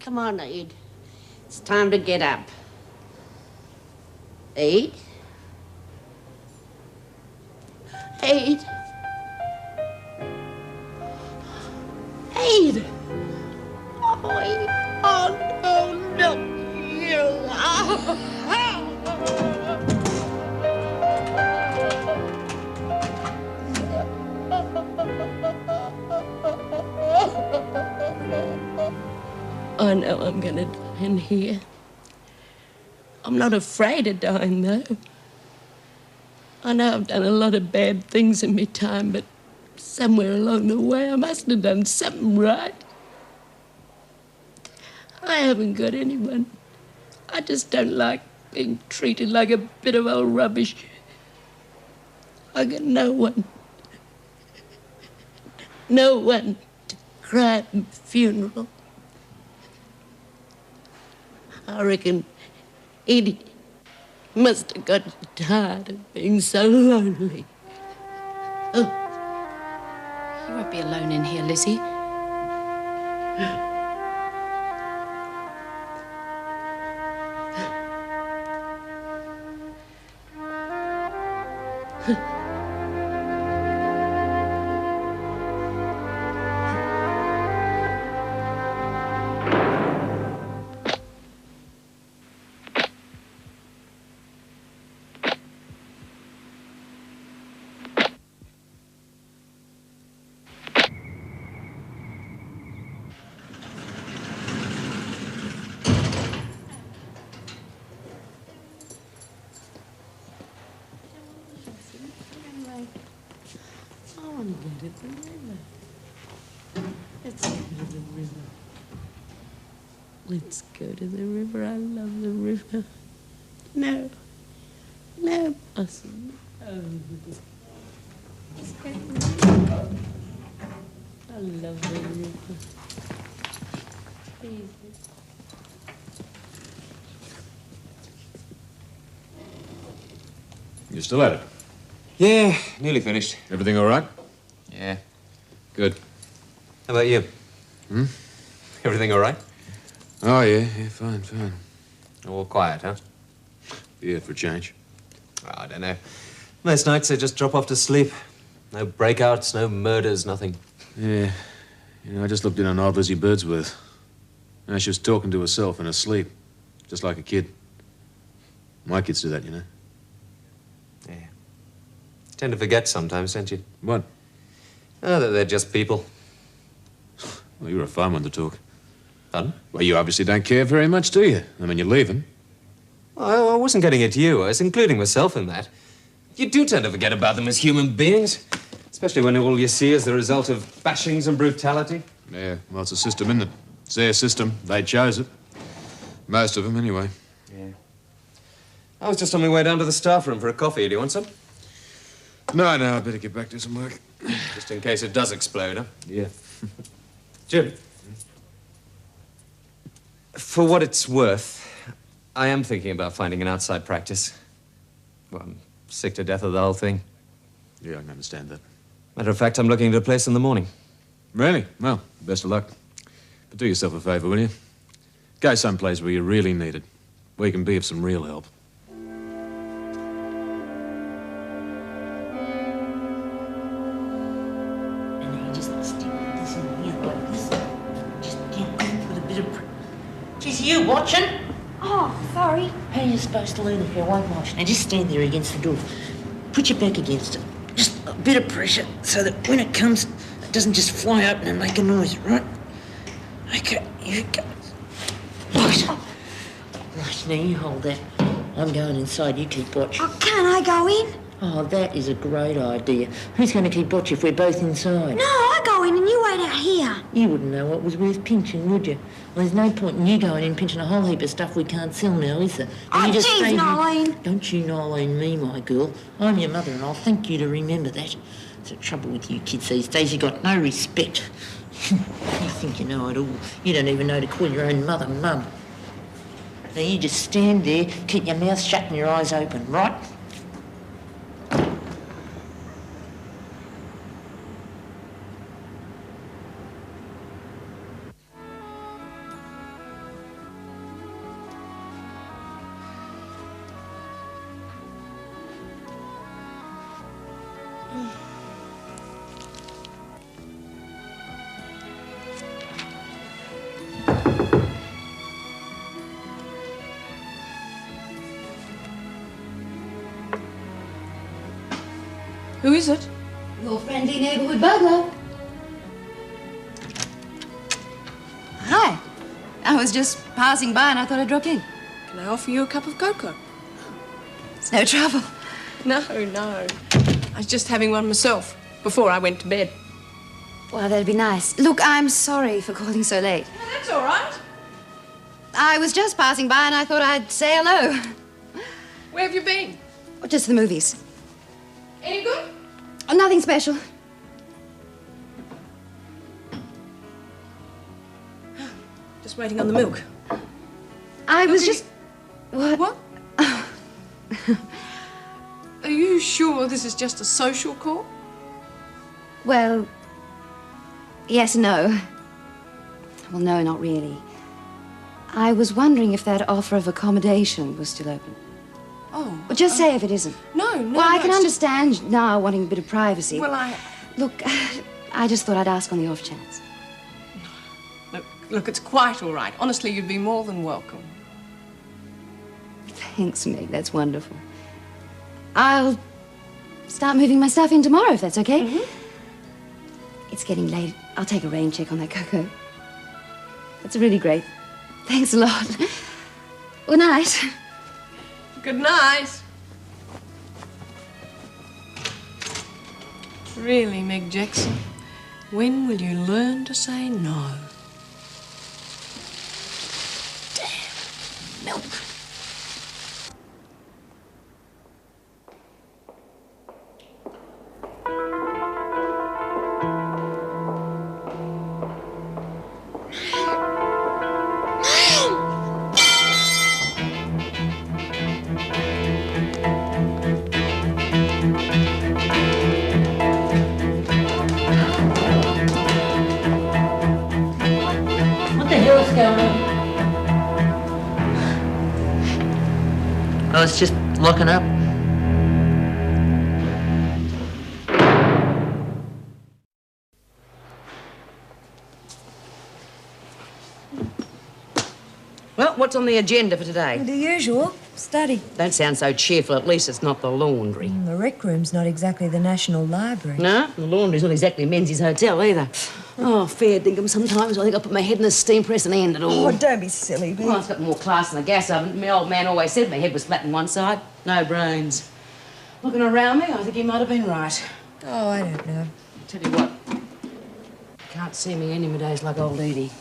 Come on, Ed. It's time to get up. Ed? Ed? Ed! Oh, Ed. Oh, no, not you. I know I'm gonna die in here. I'm not afraid of dying, though. I know I've done a lot of bad things in my time, but somewhere along the way I must have done something right. I haven't got anyone. I just don't like being treated like a bit of old rubbish. I got no one. No one to cry at my funeral. I reckon Eddie must have got tired of being so lonely. Oh. You won't be alone in here, Lizzie. Let's go to the river. I love the river. No, mustn't. I love the river. Please. You still at it? Yeah, nearly finished. Everything all right? Yeah. Good. How about you? Hmm? Everything all right? Oh, yeah, fine. All quiet, huh? Yeah, for a change. Oh, I don't know. Most nights I just drop off to sleep. No breakouts, no murders, nothing. Yeah. I just looked in on old Lizzie Birdsworth. She was talking to herself in her sleep, just like a kid. My kids do that, you know. Yeah. You tend to forget sometimes, don't you? What? Oh, that they're just people. Well, you're a fine one to talk. Pardon? Well, you obviously don't care very much, do you? I mean, you're leaving. I wasn't getting at you. I was including myself in that. You do tend to forget about them as human beings, especially when all you see is the result of bashings and brutality. Yeah, well, it's a system, isn't it? It's their system. They chose it. Most of them, anyway. Yeah. I was just on my way down to the staff room for a coffee. Do you want some? No, I better get back to some work. Just in case it does explode, huh? Yeah. Jim. For what it's worth, I am thinking about finding an outside practice. Well, I'm sick to death of the whole thing. Yeah, I can understand that. Matter of fact, I'm looking at a place in the morning. Really? Well, best of luck. But do yourself a favour, will you? Go someplace where you're really needed, where you can be of some real help. Is you watching? Oh, sorry. How are you supposed to learn if you won't watch? Now just stand there against the door. Put your back against it. Just a bit of pressure so that when it comes, it doesn't just fly open and make a noise, right? Okay, here it goes. Right. Right, now you hold that. I'm going inside, you keep watch. Oh, can I go in? Oh, that is a great idea. Who's going to keep watch if we're both inside? No, I go in and you wait out here. You wouldn't know what was worth pinching, would you? Well, there's no point in you going in pinching a whole heap of stuff we can't sell now, is there? Oh, you geez, stay here. Nolene. Don't you Nolene me, my girl. I'm your mother and I'll thank you to remember that. That's the trouble with you kids these days. You've got no respect. You think you know it all. You don't even know to call your own mother Mum. Now you just stand there, keep your mouth shut and your eyes open, right? Who is it? Your friendly neighborhood burglar. Hi. I was just passing by and I thought I'd drop in. Can I offer you a cup of cocoa? It's no trouble. No, no. I was just having one myself before I went to bed. Well, that'd be nice. Look, I'm sorry for calling so late. Oh, that's all right. I was just passing by and I thought I'd say hello. Where have you been? Or just the movies. Any good? Oh, nothing special. Just waiting on the milk. I was Okay. just... What? What? Are you sure this is just a social call? Well, yes and no. Well, no, not really. I was wondering if that offer of accommodation was still open. Oh. Well, just say if it isn't. No, no. Well, I no, can it's just- understand now wanting a bit of privacy. Well, Look, I just thought I'd ask on the off chance. Look, it's quite all right. Honestly, you'd be more than welcome. Thanks, Meg. That's wonderful. I'll start moving my stuff in tomorrow, if that's okay. It's getting late. I'll take a rain check on that cocoa. That's really great. Thanks a lot. Good night. Good night. Really, Meg Jackson, when will you learn to say no? Damn milk. What the hell's going on? Oh, it's just locking up. Well, what's on the agenda for today? The usual. Study. Don't sound so cheerful. At least it's not the laundry. The rec room's not exactly the National Library. No, the laundry's not exactly Menzies Hotel either. Oh, fair dinkum. Sometimes I think I put my head in the steam press and end it all. Oh, don't be silly, Well, it's got more class than a gas oven. My old man always said my head was flat on one side. No brains. Looking around me, I think he might have been right. Oh, I don't know. Tell you what, can't see me any more days like old Edie.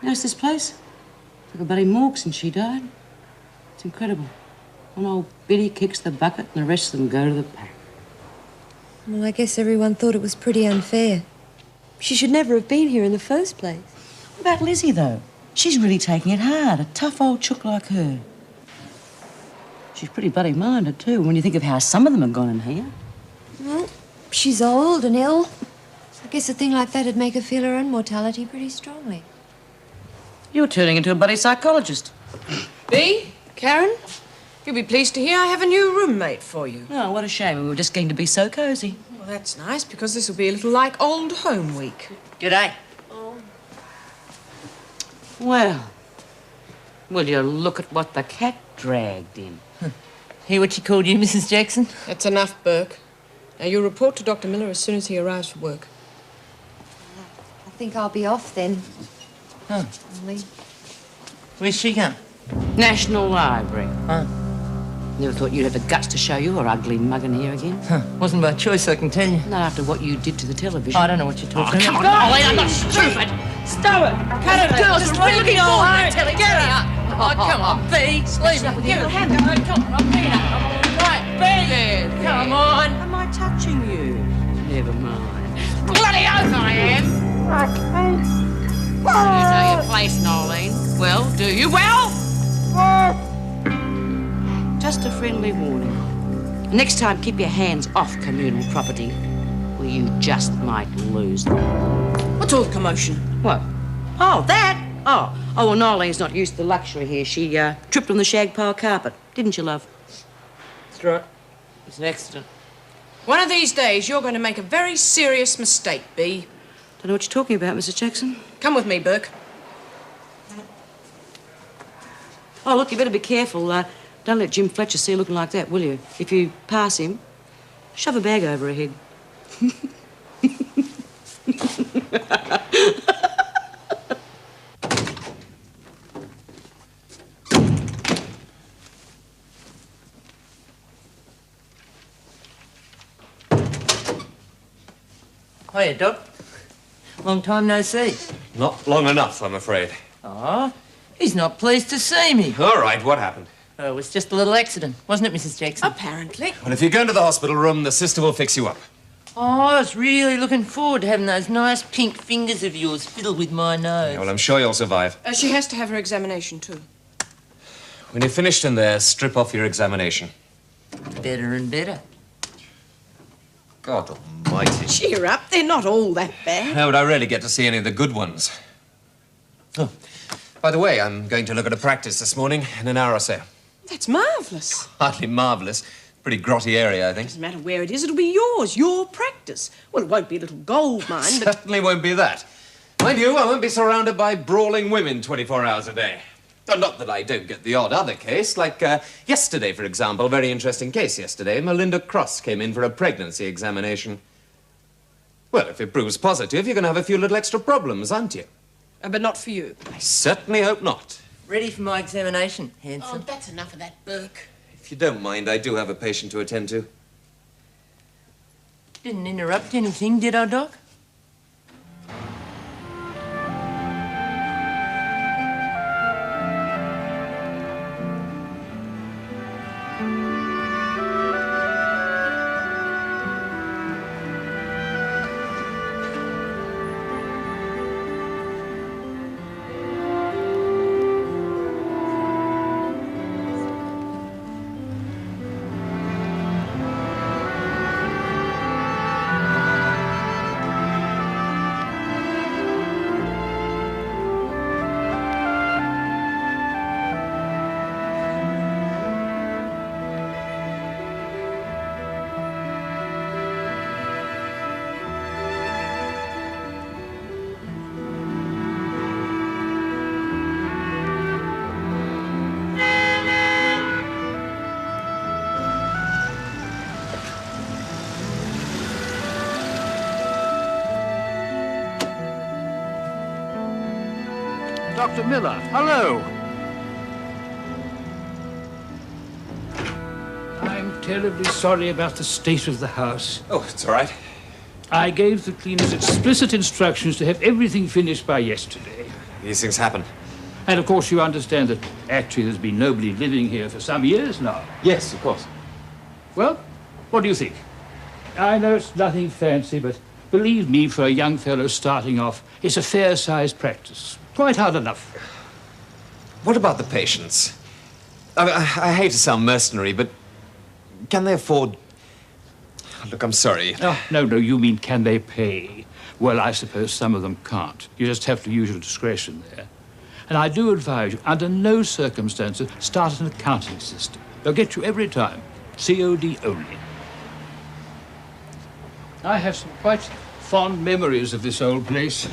Notice this place? It's like a bloody morgue since she died. It's incredible. One old biddy kicks the bucket and the rest of them go to the pack. Well, I guess everyone thought it was pretty unfair. She should never have been here in the first place. What about Lizzie, though? She's really taking it hard, a tough old chook like her. She's pretty bloody-minded, too, when you think of how some of them have gone in here. Well, she's old and ill. I guess a thing like that would make her feel her own mortality pretty strongly. You're turning into a bloody psychologist. Bea, Karen, you'll be pleased to hear I have a new roommate for you. Oh, what a shame. We were just getting to be so cosy. Well, that's nice, because this will be a little like old home week. G'day. Well, will you look at what the cat dragged in? Hear what she called you, Mrs. Jackson? That's enough, Burke. Now, you report to Dr. Miller as soon as he arrives for work. I think I'll be off then. Huh. Ollie. Where's she going? National Library. Huh? Never thought you'd have the guts to show your ugly mug in here again. Huh. Wasn't by choice, I can tell you. Not after what you did to the television. I don't know what you're talking Come about. on, Ollie, I'm not stupid. Stop it! Cut it! Girls are really looking all home. Get out! Oh, come on, Bea. Leave it. Give it a hand. Come on, right, Bea. Come on. Am I touching you? Never mind. Bloody oath I am! You know your place, Nolene. Well, do you? Well? Just a friendly warning. Next time, keep your hands off communal property, or you just might lose them. What's all the commotion? What? Oh, that? Oh, well, Nolene's not used to the luxury here. She tripped on the shag pile carpet, didn't you, love? That's right. It's an accident. One of these days, you're going to make a very serious mistake, Bea. Don't know what you're talking about, Mrs. Jackson. Come with me, Burke. Oh, look, you better be careful. Don't let Jim Fletcher see you looking like that, will you? If you pass him, Shove a bag over her head. Hiya, Doc. Long time no see. Not long enough, I'm afraid. Oh, he's not pleased to see me. All right, what happened? Oh, it was just a little accident, wasn't it, Mrs. Jackson? Apparently. Well, if you go into the hospital room, the sister will fix you up. Oh, I was really looking forward to having those nice pink fingers of yours fiddled with my nose. Yeah, well, I'm sure you'll survive. She has to have her examination, too. When you're finished in there, strip off your examination. Better and better. God almighty. Cheer up. They're not all that bad. How would I really get to see any of the good ones? Oh, by the way, I'm going to look at a practice this morning in an hour or so. That's marvellous. Hardly marvellous. Pretty grotty area, I think. Doesn't matter where it is, it'll be yours, your practice. Well, it won't be a little gold mine, but... Certainly won't be that. Mind you, I won't be surrounded by brawling women 24 hours a day. Not that I don't get the odd other case, like yesterday, for example. A very interesting case yesterday. Melinda Cross came in for a pregnancy examination. Well, if it proves positive, you're going to have a few little extra problems, aren't you? But not for you. I certainly hope not. Ready for my examination, handsome? Oh, that's enough of that, Burke. If you don't mind, I do have a patient to attend to. Didn't interrupt anything, did I, Doc? Dr. Miller, hello. I'm terribly sorry about the state of the house. Oh, it's all right. I gave the cleaners explicit instructions to have everything finished by yesterday. These things happen. And of course you understand that actually there's been nobody living here for some years now. Yes, of course. Well, what do you think? I know it's nothing fancy, but believe me, for a young fellow starting off, it's a fair-sized practice. Quite hard enough. What about the patients? I hate to sound mercenary, but can they afford... Look, I'm sorry. Oh, no, you mean can they pay? Well, I suppose some of them can't. You just have to use your discretion there. And I do advise you, under no circumstances, start an accounting system. They'll get you every time. COD only. I have some quite fond memories of this old place.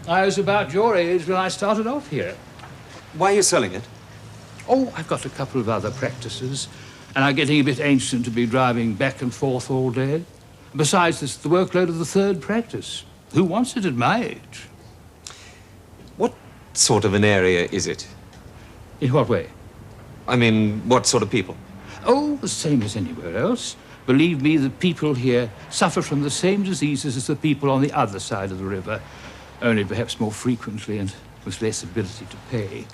I was about your age when I started off here. Why are you selling it? Oh, I've got a couple of other practices, and I'm getting a bit ancient to be driving back and forth all day. Besides, it's the workload of the third practice. Who wants it at my age? What sort of an area is it? In what way? I mean, what sort of people? Oh, the same as anywhere else. Believe me, the people here suffer from the same diseases as the people on the other side of the river, only perhaps more frequently and with less ability to pay.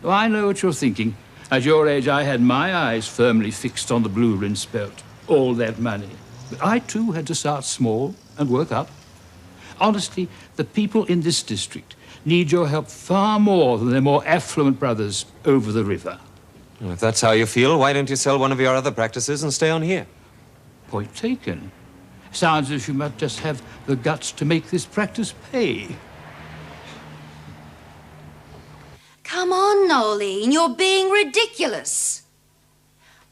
Oh, I know what you're thinking. At your age, I had my eyes firmly fixed on the blue rinse belt. All that money. But I, too, had to start small and work up. Honestly, the people in this district need your help far more than their more affluent brothers over the river. Well, if that's how you feel, why don't you sell one of your other practices and stay on here? Point taken. Sounds as if you might just have the guts to make this practice pay. Come on, Noeline, you're being ridiculous.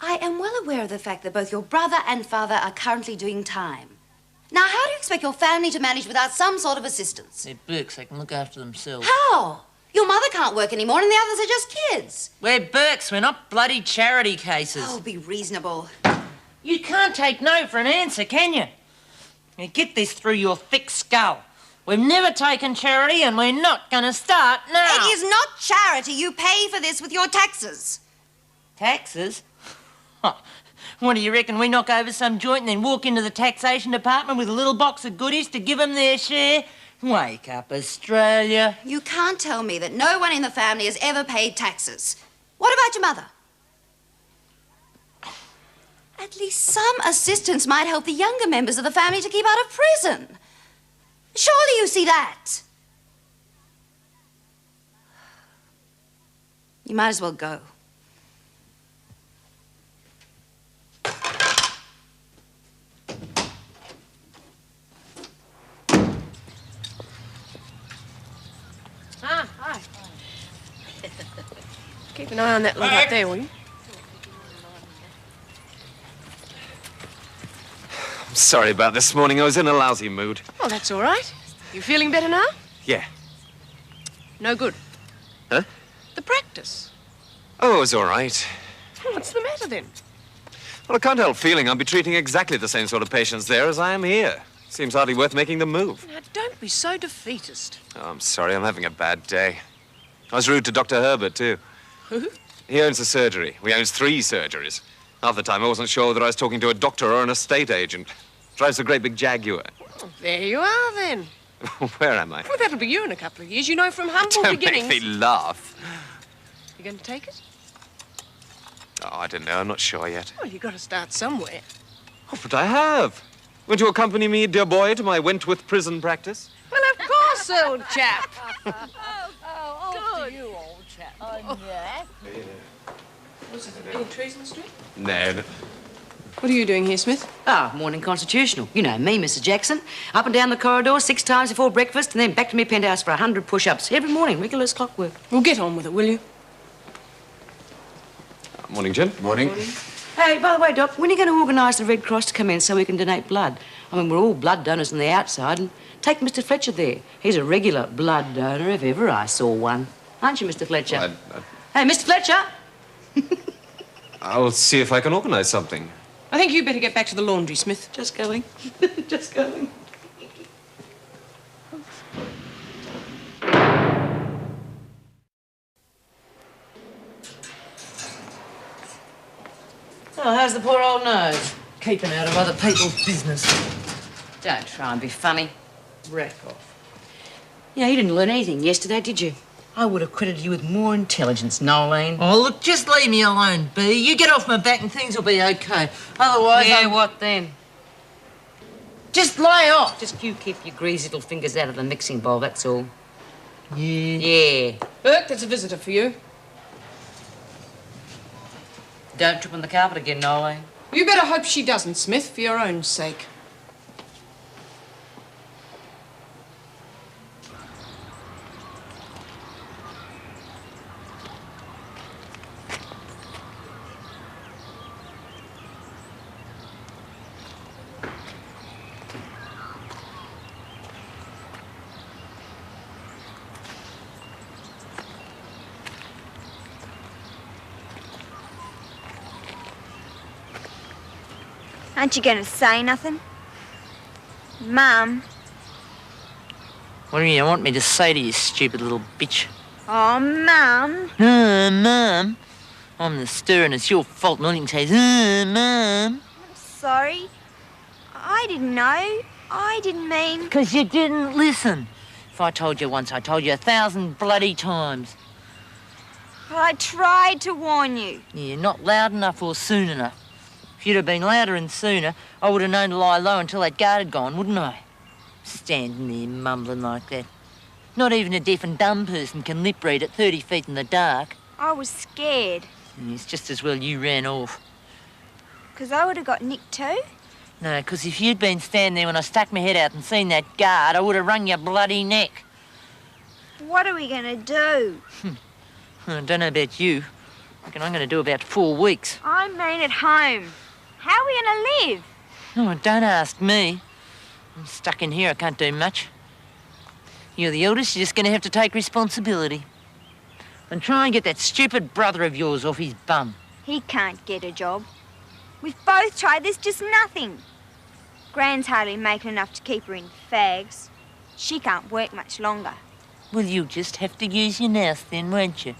I am well aware of the fact that both your brother and father are currently doing time. Now, how do you expect your family to manage without some sort of assistance? They're Burkes, they can look after themselves. How? Your mother can't work anymore and the others are just kids. We're Burkes, we're not bloody charity cases. Oh, be reasonable. You can't take no for an answer, can you? Now get this through your thick skull. We've never taken charity and we're not going to start now. It is not charity. You pay for this with your taxes. Taxes? What do you reckon, we knock over some joint and then walk into the taxation department with a little box of goodies to give them their share? Wake up, Australia. You can't tell me that no one in the family has ever paid taxes. What about your mother? At least some assistance might help the younger members of the family to keep out of prison. Surely you see that. You might as well go. Hi. Keep an eye on that lot up there, will you? I'm sorry about this morning. I was in a lousy mood. Oh, that's all right. You feeling better now? Yeah. No good. Huh? The practice. Oh, it was all right. What's the matter then? Well, I can't help feeling I'll be treating exactly the same sort of patients there as I am here. Seems hardly worth making the move. Now, don't be so defeatist. Oh, I'm sorry. I'm having a bad day. I was rude to Dr. Herbert, too. Who? He owns a surgery. We owns 3 surgeries. Half the time, I wasn't sure whether I was talking to a doctor or an estate agent. Drives a great big Jaguar. Oh, there you are, then. Where am I? Well, that'll be you in a couple of years. You know, from humble Don't beginnings. make me laugh. You going to take it? Oh, I don't know. I'm not sure yet. Well, you've got to start somewhere. Oh, but I have. Won't you accompany me, dear boy, to my Wentworth prison practice? Well, of course, old chap. Good. You old chap. Oh, yeah. Was it any treason street? No. What are you doing here, Smith? Ah, morning constitutional. You know me, Mr. Jackson. Up and down the corridor 6 times before breakfast and then back to my penthouse for 100 push-ups. Every morning, regular as clockwork. Well, get on with it, will you? Morning, Jim. Morning. Hey, by the way, Doc, when are you going to organise the Red Cross to come in so we can donate blood? I mean, we're all blood donors on the outside, and take Mr. Fletcher there. He's a regular blood donor if ever I saw one. Aren't you, Mr. Fletcher? Well, Hey, Mr. Fletcher! I'll see if I can organise something. I think you better get back to the laundry, Smith. Just going. Just going. Oh, how's the poor old nose? Keeping out of other people's business. Don't try and be funny. Rack off. Yeah, you didn't learn anything yesterday, did you? I would have credited you with more intelligence, Nolene. Oh, look, just leave me alone, Bea. You get off my back and things will be okay. Otherwise, Yeah, what then? Just lay off. Just you keep your greasy little fingers out of the mixing bowl, that's all. Yeah. Yeah. Burke, that's a visitor for you. Don't trip on the carpet again, Nolene. You better hope she doesn't, Smith, for your own sake. Aren't you going to say nothing? Mum. What do you want me to say to you, stupid little bitch? Oh, Mum. Mum. I'm the stir and it's your fault. And all you can say is, Mum. Sorry. I didn't know. I didn't mean... Because you didn't listen. If I told you once, I told you 1,000 bloody times. But I tried to warn you. You're not loud enough or soon enough. If you'd have been louder and sooner, I would have known to lie low until that guard had gone, wouldn't I? Standing there mumbling like that. Not even a deaf and dumb person can lip read at 30 feet in the dark. I was scared. It's just as well you ran off. Because I would have got nicked too. No, because if you'd been standing there when I stuck my head out and seen that guard, I would have wrung your bloody neck. What are we going to do? I don't know about you. I reckon I'm going to do about 4 weeks. I mean at home. How are we going to live? Oh, don't ask me. I'm stuck in here. I can't do much. You're the eldest. You're just going to have to take responsibility. And try and get that stupid brother of yours off his bum. He can't get a job. We've both tried. There's just nothing. Gran's hardly making enough to keep her in fags. She can't work much longer. Well, you'll just have to use your mouth then, won't you?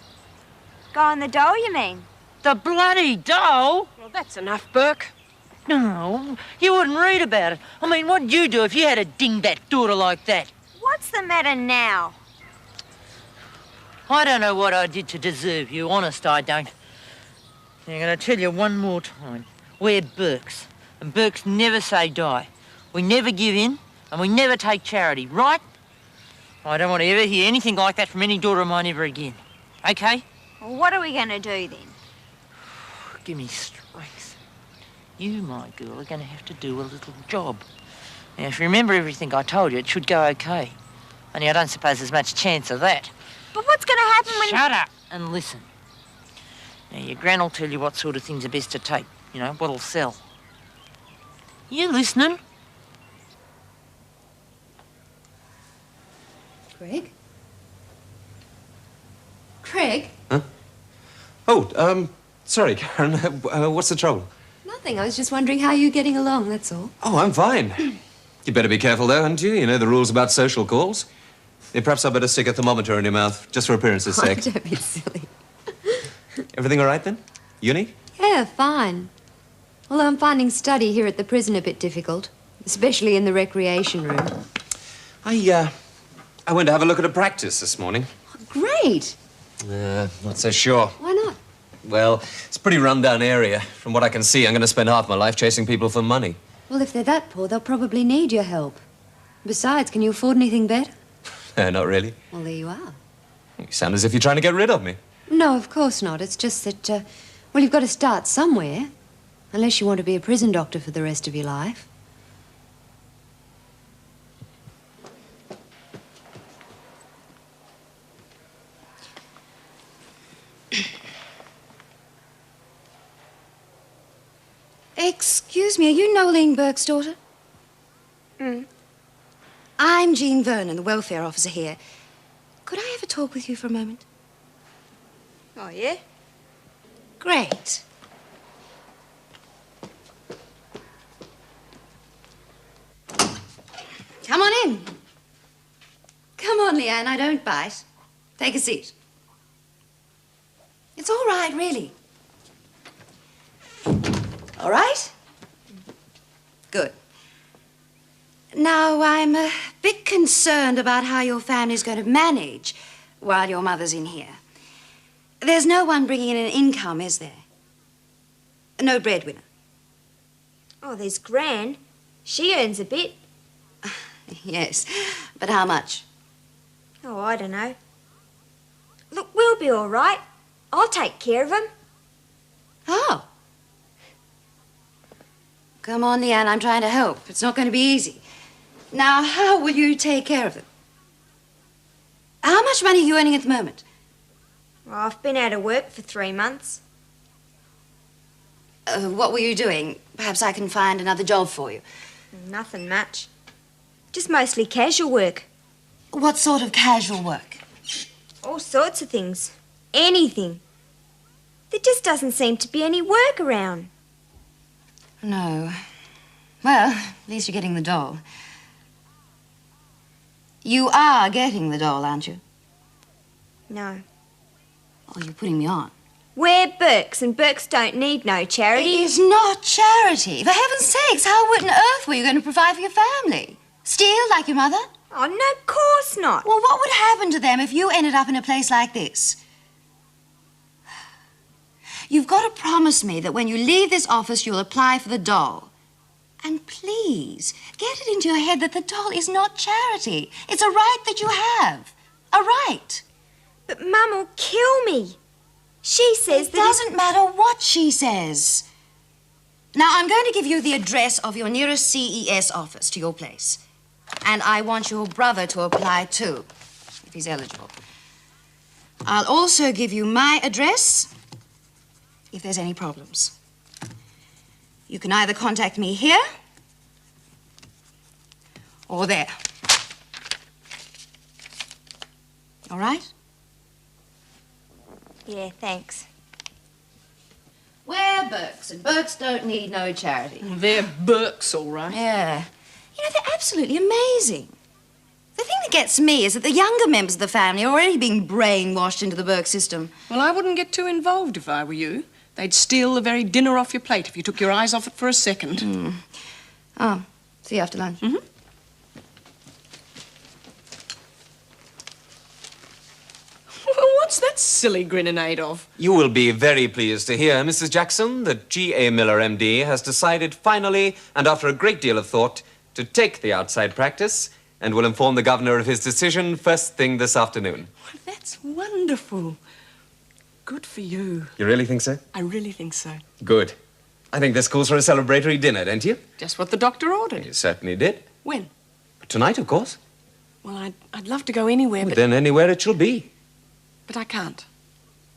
Go on the dole, you mean? The bloody dole? Well, that's enough, Burke. No, you wouldn't read about it. I mean, what'd you do if you had a dingbat daughter like that? What's the matter now? I don't know what I did to deserve you, honest I don't. I'm going to tell you one more time. We're Burkes, and Burkes never say die. We never give in, and we never take charity, right? I don't want to ever hear anything like that from any daughter of mine ever again. Okay? Well, what are we going to do then? Give me strength. You, my girl, are going to have to do a little job. Now, if you remember everything I told you, it should go okay. Only I don't suppose there's much chance of that. But what's going to happen when... Shut up and listen. Now, your gran will tell you what sort of things are best to take. You know, what'll sell. You listening? Craig? Craig? Huh? Oh, sorry, Karen. What's the trouble? Nothing. I was just wondering how you're getting along, that's all. Oh, I'm fine. You better be careful, though, hadn't you? You know the rules about social calls. Yeah, perhaps I'd better stick a thermometer in your mouth, just for appearance's sake. Oh, don't be silly. Everything all right, then? Uni? Yeah, fine. Although I'm finding study here at the prison a bit difficult, especially in the recreation room. I went to have a look at a practice this morning. Oh, great. Not so sure. Why not? Well, it's a pretty run-down area. From what I can see, I'm going to spend half my life chasing people for money. Well, if they're that poor, they'll probably need your help. Besides, can you afford anything better? Not really. Well, there you are. You sound as if you're trying to get rid of me. No, of course not. It's just that, well, you've got to start somewhere. Unless you want to be a prison doctor for the rest of your life. Excuse me, are you Nolene Burke's daughter? I'm Jean Vernon, the welfare officer here. Could I have a talk with you for a moment? Oh, yeah? Great. Come on in. Come on, Leanne, I don't bite. Take a seat. It's all right, really. All right? Good. Now, I'm a bit concerned about how your family's going to manage while your mother's in here. There's no one bringing in an income, is there? No breadwinner. Oh, there's Gran. She earns a bit. Yes, but how much? Oh, I don't know. Look, we'll be all right. I'll take care of him. Oh. Come on, Leanne, I'm trying to help. It's not going to be easy. Now, how will you take care of them? How much money are you earning at the moment? Well, I've been out of work for 3 months. What were you doing? Perhaps I can find another job for you. Nothing much. Just mostly casual work. What sort of casual work? All sorts of things. Anything. There just doesn't seem to be any work around. No. Well, at least you're getting the doll. You are getting the doll, aren't you? No. Oh, you're putting me on. We're Burkes, and Burkes don't need no charity. It is not charity. For heaven's sakes, how on earth were you going to provide for your family? Steal like your mother? Oh, no, of course not. Well, what would happen to them if you ended up in a place like this? You've got to promise me that when you leave this office, you'll apply for the doll. And please, get it into your head that the doll is not charity. It's a right that you have. A right. But Mum will kill me. She says it that... doesn't matter what she says. Now, I'm going to give you the address of your nearest CES office to your place. And I want your brother to apply too, if he's eligible. I'll also give you my address if there's any problems. You can either contact me here or there. All right? Yeah, thanks. We're Burkes, and Burkes don't need no charity. They're Burkes, all right. Yeah. You know, they're absolutely amazing. The thing that gets me is that the younger members of the family are already being brainwashed into the Burke system. Well, I wouldn't get too involved if I were you. They'd steal the very dinner off your plate if you took your eyes off it for a second. Oh, see you after lunch. Mm-hmm. Well, what's that silly grinninade of? You will be very pleased to hear, Mrs. Jackson, that G.A. Miller, M.D., has decided finally, and after a great deal of thought, to take the outside practice and will inform the governor of his decision first thing this afternoon. Well, that's wonderful. Good for you. You really think so? I really think so. Good. I think this calls for a celebratory dinner, don't you? Just what the doctor ordered. You certainly did. When? Tonight, of course. Well, I'd love to go anywhere, but... Then anywhere it shall be. But I can't.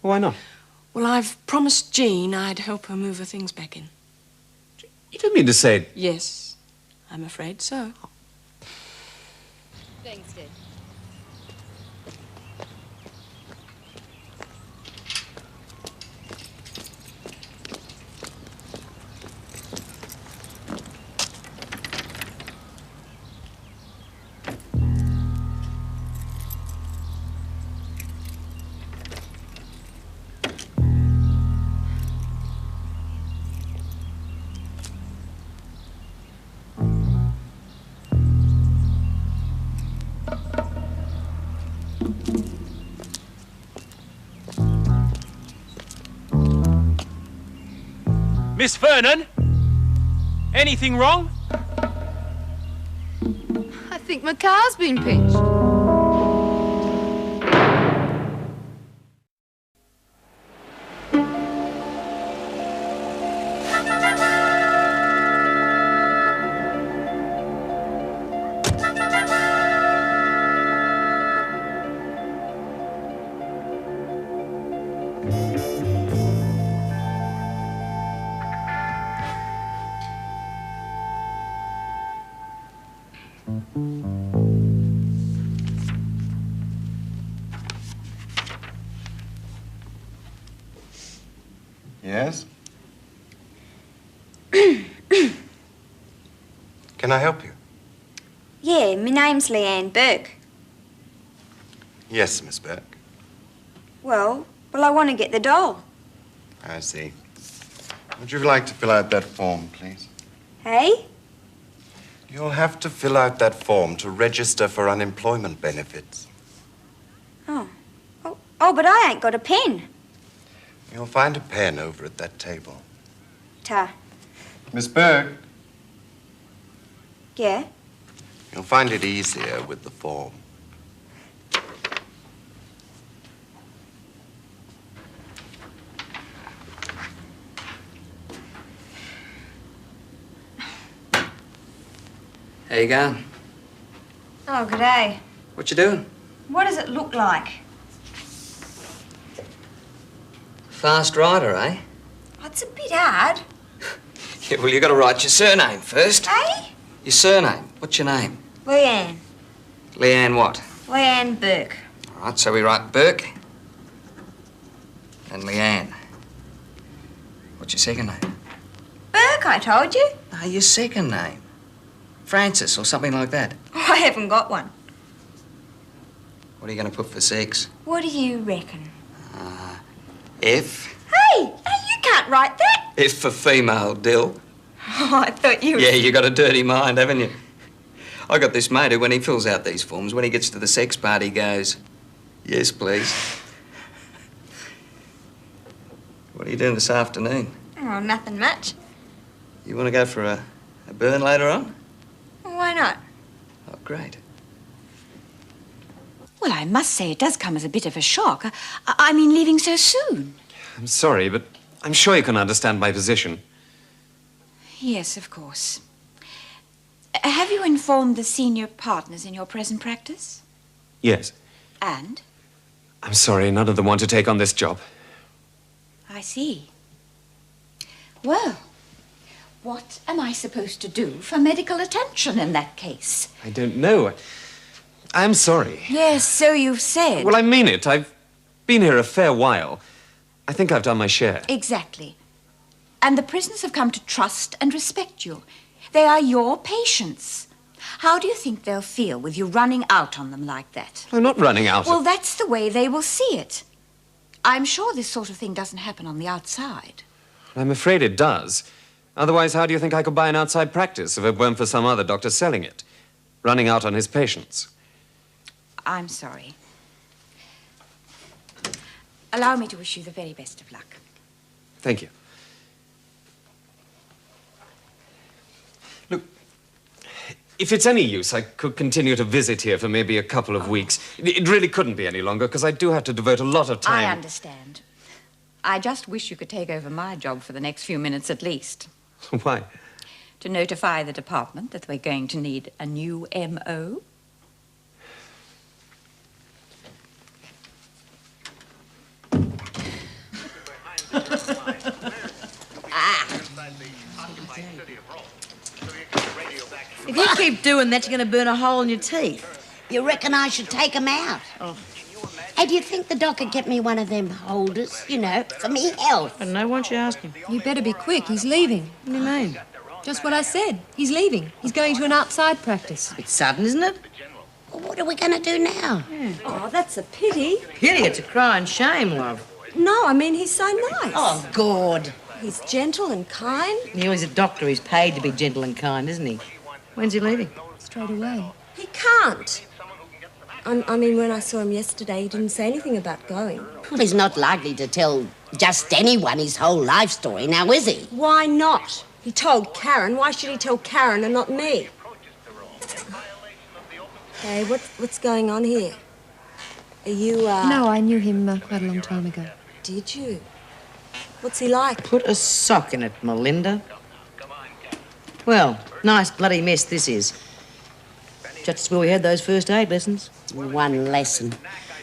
Why not? Well, I've promised Jean I'd help her move her things back in. You don't mean to say... Yes, I'm afraid so. Thanks, Dad. Miss Vernon? Anything wrong? I think my car's been pinched. Yes? Can I help you? Yeah, my name's Leanne Burke. Yes, Miss Burke. Well, I want to get the doll. I see. Would you like to fill out that form, please? Hey? You'll have to fill out that form to register for unemployment benefits. Oh, but I ain't got a pen. You'll find a pen over at that table. Ta. Miss Burke, Yeah? you'll find it easier with the form. How you going? Oh, g'day. What you doing? What does it look like? Fast rider, eh? Oh, it's a bit hard. Yeah, well, you got to write your surname first. Hey? Your surname. What's your name? Leanne. Leanne what? Leanne Burke. All right, so we write Burke and Leanne. What's your second name? Burke, I told you. No, your second name. Francis or something like that. I haven't got one. What are you going to put for sex? What do you reckon? F. Hey, you can't write that. F for female, Dill. Oh, I thought you were... Yeah, you got a dirty mind, haven't you? I got this mate who, when he fills out these forms, when he gets to the sex part, he goes, yes, please. What are you doing this afternoon? Oh, nothing much. You want to go for a burn later on? Why not? Oh, great. Well, I must say it does come as a bit of a shock. I mean, leaving so soon. I'm sorry, but I'm sure you can understand my position. Yes, of course. Have you informed the senior partners in your present practice? Yes. And? I'm sorry, none of them want to take on this job. I see. Well, what am I supposed to do for medical attention in that case? I don't know. I'm sorry. Yes, so you've said. Well, I mean it. I've been here a fair while. I think I've done my share. Exactly. And the prisoners have come to trust and respect you. They are your patients. How do you think they'll feel with you running out on them like that? I'm not running out. Well, that's the way they will see it. I'm sure this sort of thing doesn't happen on the outside. I'm afraid it does. Otherwise, how do you think I could buy an outside practice if it weren't for some other doctor selling it? Running out on his patients. I'm sorry. Allow me to wish you the very best of luck. Thank you. Look, if it's any use, I could continue to visit here for maybe a couple of weeks. It really couldn't be any longer, because I do have to devote a lot of time... I understand. I just wish you could take over my job for the next few minutes at least. Why? To notify the department that we're going to need a new M.O. If you keep doing that, you're going to burn a hole in your teeth. You reckon I should take 'em out? Oh. Hey, do you think the doc could get me one of them holders, you know, for me health? I don't know, why don't you ask him? You better be quick. He's leaving. What do you mean? Just what I said. He's leaving. He's going to an outside practice. A bit sudden, isn't it? Well, what are we going to do now? Oh, that's a pity. Pity, it's a crying shame, love. No, I mean, he's so nice. Oh, God. He's gentle and kind. Yeah, he's a doctor. He's paid to be gentle and kind, isn't he? When's he leaving? Straight away. He can't. I mean, when I saw him yesterday, he didn't say anything about going. Well, he's not likely to tell just anyone his whole life story now, is he? Why not? He told Karen. Why should he tell Karen and not me? Hey, what's going on here? Are you, No, I knew him quite a long time ago. Did you? What's he like? Put a sock in it, Melinda. Well, nice bloody mess this is. Just where we had those first aid lessons. One lesson.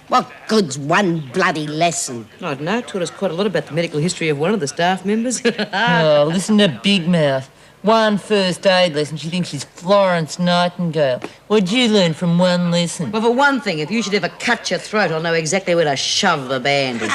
What good's one bloody lesson? I don't know. Taught us quite a lot about the medical history of one of the staff members. Oh, listen to Big Mouth. One first aid lesson, she thinks she's Florence Nightingale. What'd you learn from one lesson? Well, for one thing, if you should ever cut your throat, I'll know exactly where to shove the bandages.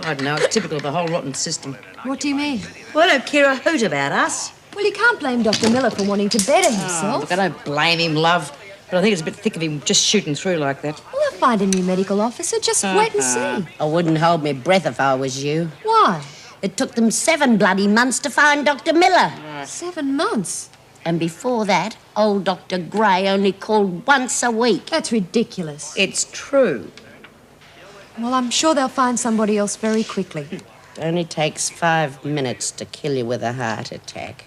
I don't know. It's typical of the whole rotten system. What do you mean? Well, I don't care a hoot about us. Well, you can't blame Dr. Miller for wanting to better Oh, himself. look, I don't blame him, love. But I think it's a bit thick of him just shooting through like that. Well, I'll find a new medical officer. Just wait and see. I wouldn't hold my breath if I was you. Why? It took them 7 bloody months to find Dr. Miller. 7 months? And before that, old Dr. Gray only called once a week. That's ridiculous. It's true. Well, I'm sure they'll find somebody else very quickly. It only takes 5 minutes to kill you with a heart attack.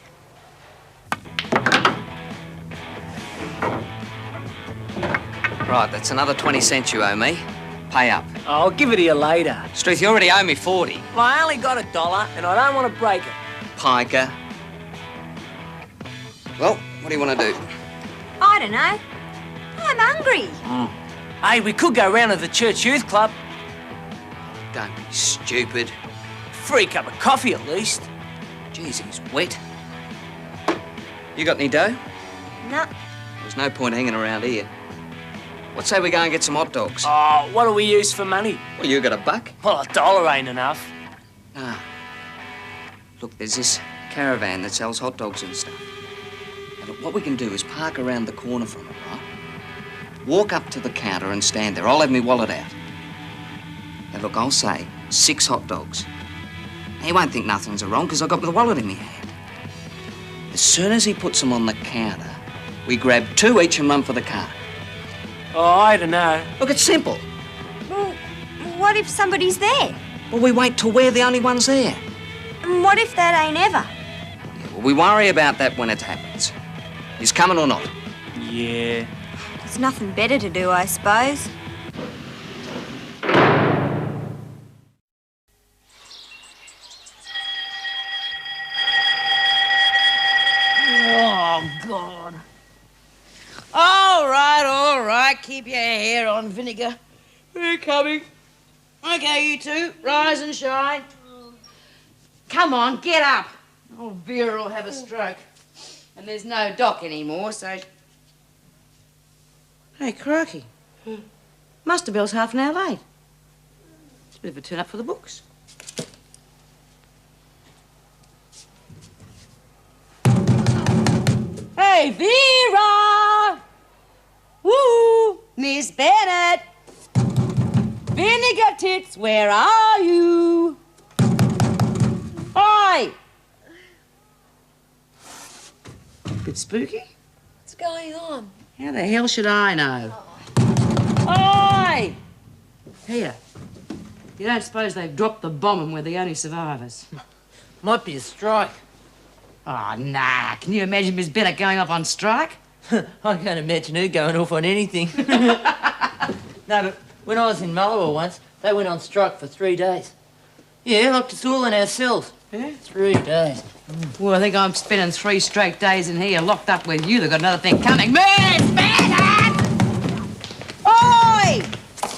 Right, that's another 20 cents you owe me. Pay up. I'll give it to you later. Struth, you already owe me 40. Well, I only got $1 and I don't want to break it. Piker. Well, what do you want to do? I don't know. I'm hungry. Hey, we could go round to the church youth club. Don't be stupid. Free cup of coffee at least. Jeez, he's wet. You got any dough? No. There's no point hanging around here. What say we go and get some hot dogs? Oh, what do we use for money? Well, you got a buck? Well, $1 ain't enough. Ah. Look, there's this caravan that sells hot dogs and stuff. Now, look, what we can do is park around the corner from it, right? Walk up to the counter and stand there. I'll have my wallet out. Now, look, I'll say 6 hot dogs. He won't think nothing's wrong because I've got the wallet in my hand. As soon as he puts them on the counter, we grab 2 each and run for the car. Oh, I don't know. Look, it's simple. Well, what if somebody's there? Well, we wait till we're the only ones there. And what if that ain't ever? Well, we worry about that when it happens. He's coming or not? Yeah. There's nothing better to do, I suppose. Oh, God. All right. Keep your hair on, Vinegar. We're coming. Okay, you two, rise and shine. Come on, get up. Old Vera will have a stroke. And there's no doc anymore, so... Hey, crikey. Muster bell's half an hour late. It's a bit of a turn-up for the books. Hey, Vera! Woo! Miss Bennett! Vinegar Tits, where are you? Hi! Bit spooky? What's going on? How the hell should I know? Hi! Here. You don't suppose they've dropped the bomb and we're the only survivors? Might be a strike. Oh, nah. Can you imagine Miss Bennett going off on strike? I can't imagine her going off on anything. No, but when I was in Mullawa once, they went on strike for 3 days. Yeah, locked us all in our cells. Yeah? 3 days. Well, I think I'm spending 3 straight days in here locked up with you. They've got another thing coming. Miss Bennett! Oi!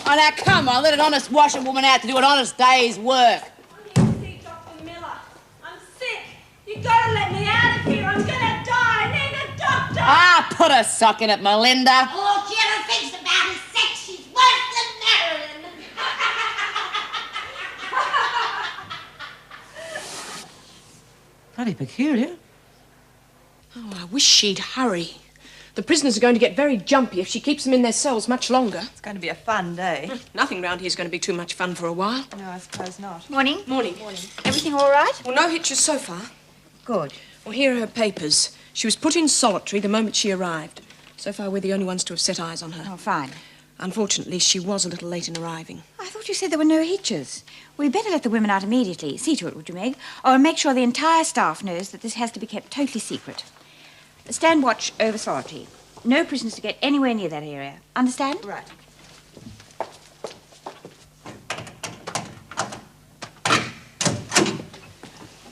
Oh, now, come on. Let an honest washerwoman out to do an honest day's work. You gotta let me out of here. I'm gonna die. I need a doctor. Ah, put a sock in it, Melinda. All she ever thinks about is sex. She's worse than Marilyn. Bloody peculiar. Oh, I wish she'd hurry. The prisoners are going to get very jumpy if she keeps them in their cells much longer. It's going to be a fun day. Nothing round here is going to be too much fun for a while. No, I suppose not. Morning. Morning. Everything all right? Well, no hitches so far. Good. Well, here are her papers. She was put in solitary the moment she arrived. So far, we're the only ones to have set eyes on her. Oh, fine. Unfortunately, she was a little late in arriving. I thought you said there were no hitches. We'd better let the women out immediately. See to it, would you, Meg? Oh, and make sure the entire staff knows that this has to be kept totally secret. Stand watch over solitary. No prisoners to get anywhere near that area. Understand? Right.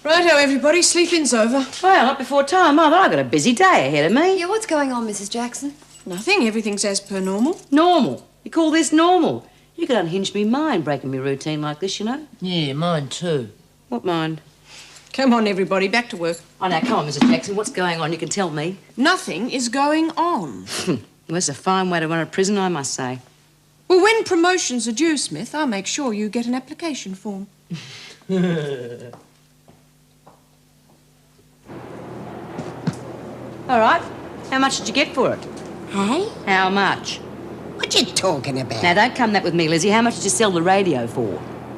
Righto, everybody. Sleeping's over. Well, not before time, Mother. I've got a busy day ahead of me. Yeah, what's going on, Mrs. Jackson? Nothing. Everything's as per normal. Normal? You call this normal? You could unhinge me mind breaking me routine like this, you know. Yeah, mine too. What mind? Come on, everybody. Back to work. Oh, now, come on, Mrs. Jackson. What's going on? You can tell me. Nothing is going on. Well, that's a fine way to run a prison, I must say. Well, when promotions are due, Smith, I'll make sure you get an application form. All right. How much did you get for it? Hey? How much? What you talking about? Now, don't come that with me, Lizzie. How much did you sell the radio for?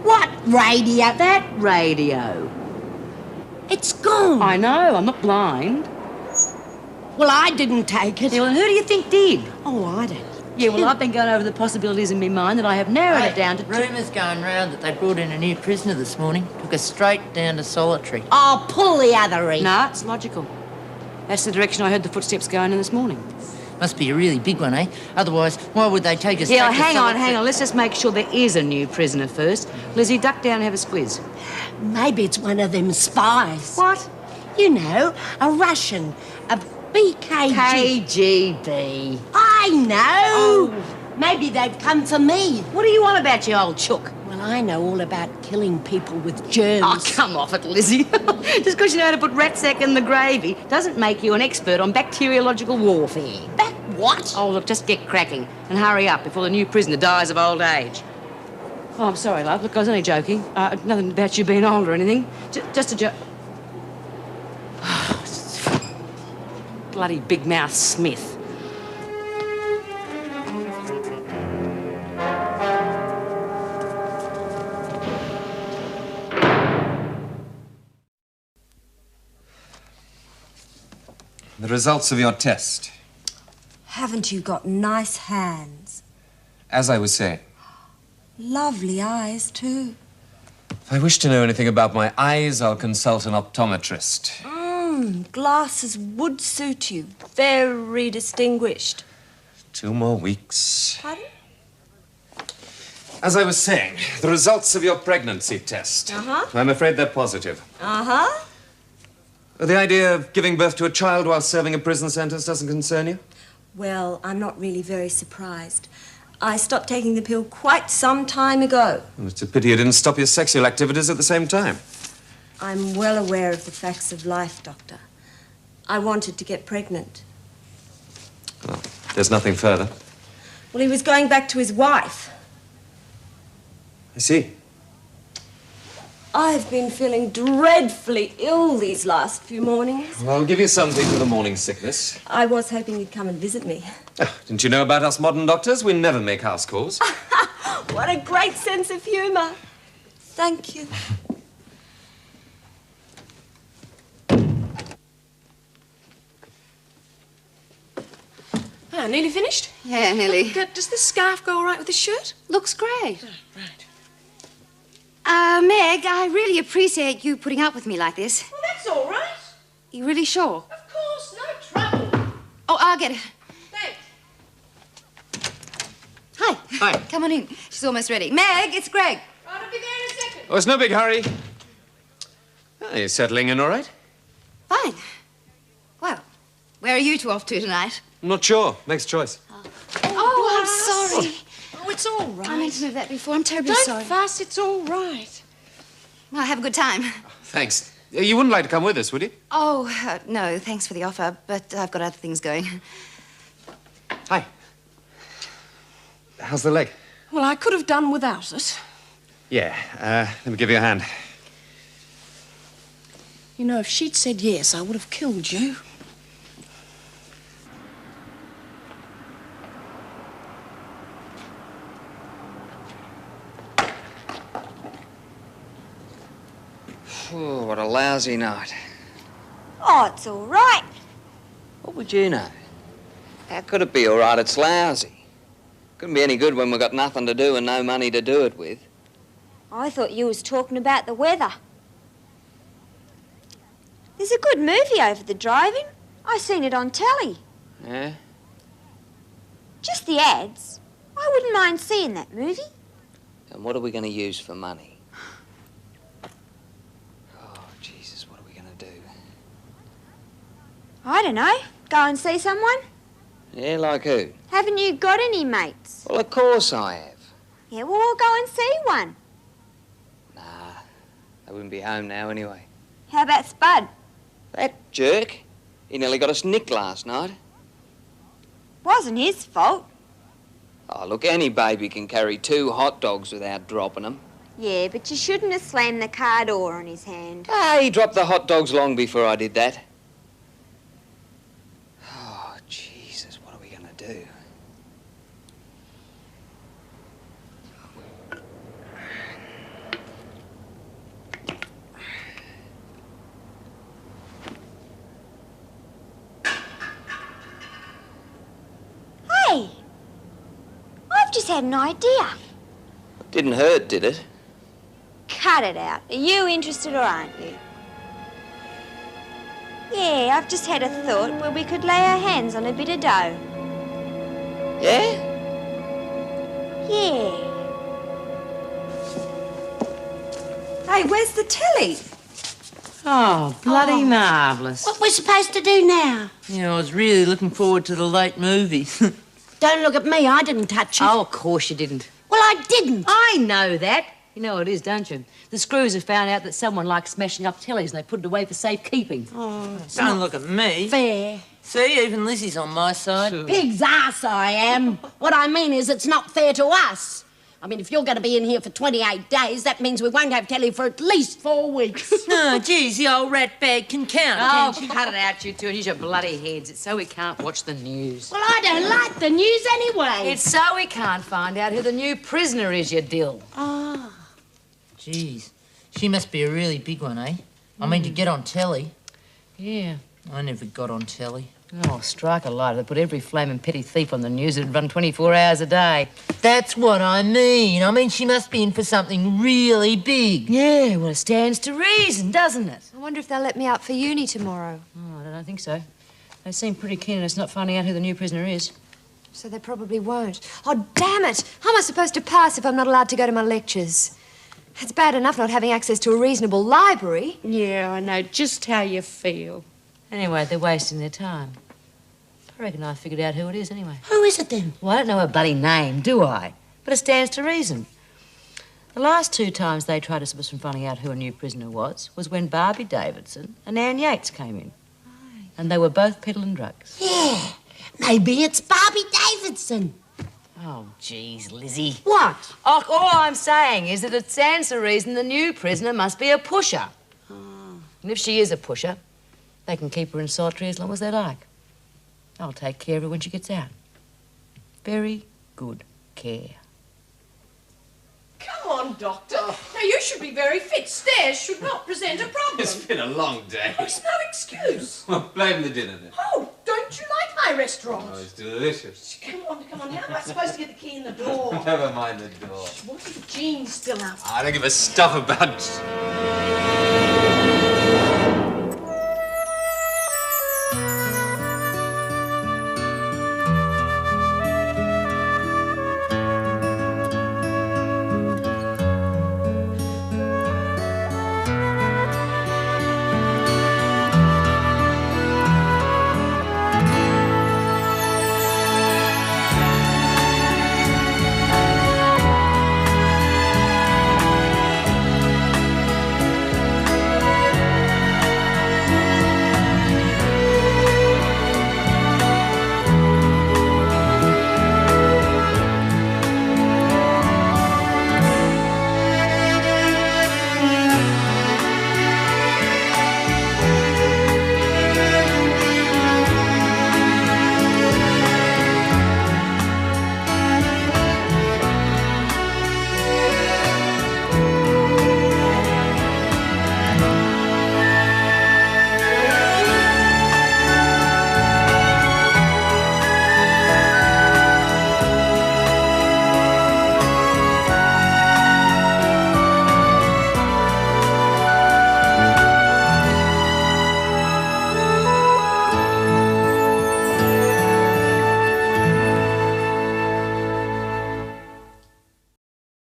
What radio? That radio. It's gone. I know. I'm not blind. Well, I didn't take it. Yeah, well, who do you think did? Oh, I don't. Yeah, well, I've been going over the possibilities in my mind that I have narrowed it down to Rumours going round that they brought in a new prisoner this morning. Took us straight down to solitary. Oh, pull the other end. No, it's logical. That's the direction I heard the footsteps going in this morning. Must be a really big one, eh? Otherwise, why would they take us Yeah, back to hang on. solitary? Let's just make sure there is a new prisoner first. Lizzie, duck down and have a squiz. Maybe it's one of them spies. What? You know, a Russian, a BKG. KGB. I know. Oh. Maybe they've come for me. What are you on about, you old chook? Well, I know all about killing people with germs. Oh, come off it, Lizzie. Just because you know how to put ratsack in the gravy doesn't make you an expert on bacteriological warfare. What? Oh, look, just get cracking and hurry up before the new prisoner dies of old age. Oh, I'm sorry, love. Look, I was only joking. Nothing about you being old or anything. Just a joke. Bloody big mouth Smith. The results of your test. Haven't you got nice hands? As I was saying, Lovely eyes, too. if I wish to know anything about my eyes, I'll consult an optometrist. Glasses would suit you. Very distinguished. 2 more weeks. Pardon? As I was saying, the results of your pregnancy test. Uh-huh. I'm afraid they're positive. Uh-huh. The idea of giving birth to a child while serving a prison sentence doesn't concern you? Well, I'm not really very surprised. I stopped taking the pill quite some time ago. Well, it's a pity you didn't stop your sexual activities at the same time. I'm well aware of the facts of life, Doctor. I wanted to get pregnant. Well, there's nothing further. Well, he was going back to his wife. I see. I've been feeling dreadfully ill these last few mornings. Well, I'll give you something for the morning sickness. I was hoping you'd come and visit me. Didn't you know about us modern doctors? We never make house calls. What a great sense of humour. Thank you. Oh, nearly finished? Yeah, nearly. Look, does this scarf go all right with the shirt? Looks great. Oh, right. Meg, I really appreciate you putting up with me like this. Well, that's all right. You really sure? Of course, no trouble. Oh, I'll get it. Thanks. Hi. Hi. Come on in. She's almost ready. Meg, it's Greg. Right, I'll be there in a second. Oh, it's no big hurry. Are you settling in all right? Fine. Well, where are you two off to tonight? I'm not sure. Next choice. Oh, I'm sorry. Oh, it's all right. I meant to know that before. I'm terribly Don't sorry. fuss, it's all right. Well, have a good time. Thanks. You wouldn't like to come with us, would you? Oh, no, thanks for the offer, but I've got other things going. Hi. How's the leg? Well, I could have done without it. Yeah, let me give you a hand. You know, if she'd said yes, I would have killed you. Oh, what a lousy night. Oh, it's all right. What would you know? How could it be all right? It's lousy. Couldn't be any good when we've got nothing to do and no money to do it with. I thought you was talking about the weather. There's a good movie over the drive-in. I seen it on telly. Yeah? Just the ads. I wouldn't mind seeing that movie. And what are we going to use for money? Oh, Jesus, what are we going to do? I don't know. Go and see someone? Yeah, like who? Haven't you got any mates? Well, of course I have. Yeah, well, we'll go and see one. Nah, they wouldn't be home now anyway. How about Spud? That jerk. He nearly got us nicked last night. Wasn't his fault. Oh, look, any baby can carry 2 hot dogs without dropping them. Yeah, but you shouldn't have slammed the car door on his hand. Ah, he dropped the hot dogs long before I did that. Oh, Jesus, what are we going to do? Hey! I've just had an idea. It didn't hurt, did it? Cut it out. Are you interested or aren't you? Yeah, I've just had a thought where we could lay our hands on a bit of dough. Yeah? Yeah. Hey, where's the telly? Oh, bloody marvellous. What we're supposed to do now? Yeah, I was really looking forward to the late movie. Don't look at me, I didn't touch it. Oh, of course you didn't. Well, I didn't. I know that. You know what it is, don't you? The screws have found out that someone likes smashing up tellies and they put it away for safekeeping. Oh, Don't look at me. fair. See, even Lizzie's on my side. Pig's ass I am. What I mean is it's not fair to us. I mean, if you're going to be in here for 28 days, that means we won't have telly for at least 4 weeks. Oh, geez, the old rat bag can count, Oh, can't she? cut it out, you two, and use your bloody heads. It's so we can't watch the news. Well, I don't like the news anyway. It's so we can't find out who the new prisoner is, you dill. Ah. Geez, she must be a really big one, eh? I mean, to get on telly. Yeah. I never got on telly. Oh, strike a light. They put every flaming petty thief on the news. It'd run 24 hours a day. That's what I mean. I mean, she must be in for something really big. Yeah, well, it stands to reason, doesn't it? I wonder if they'll let me out for uni tomorrow. Oh, I don't think so. They seem pretty keen on us not finding out who the new prisoner is. So they probably won't. Oh, damn it! How am I supposed to pass if I'm not allowed to go to my lectures? It's bad enough not having access to a reasonable library. Yeah, I know just how you feel. Anyway, they're wasting their time. I reckon I figured out who it is anyway. Who is it then? Well, I don't know her bloody name, do I? But it stands to reason. The last 2 times they tried to stop us from finding out who a new prisoner was when Barbie Davidson and Anne Yates came in. And they were both peddling drugs. Yeah, maybe it's Barbie Davidson. Oh, geez, Lizzie. What? Oh, all I'm saying is that it stands to reason the new prisoner must be a pusher. And if she is a pusher, they can keep her in solitary as long as they like. I'll take care of her when she gets out. Very good care. Come on, Doctor. Now, you should be very fit. Stairs should not present a problem. It's been a long day. Oh, it's no excuse. Well, blame the dinner then. Oh, don't you like my restaurant? Oh, it's delicious. Come on. How am I supposed to get the key in the door? Never mind the door. What if Jean's still out? I don't give a stuff about...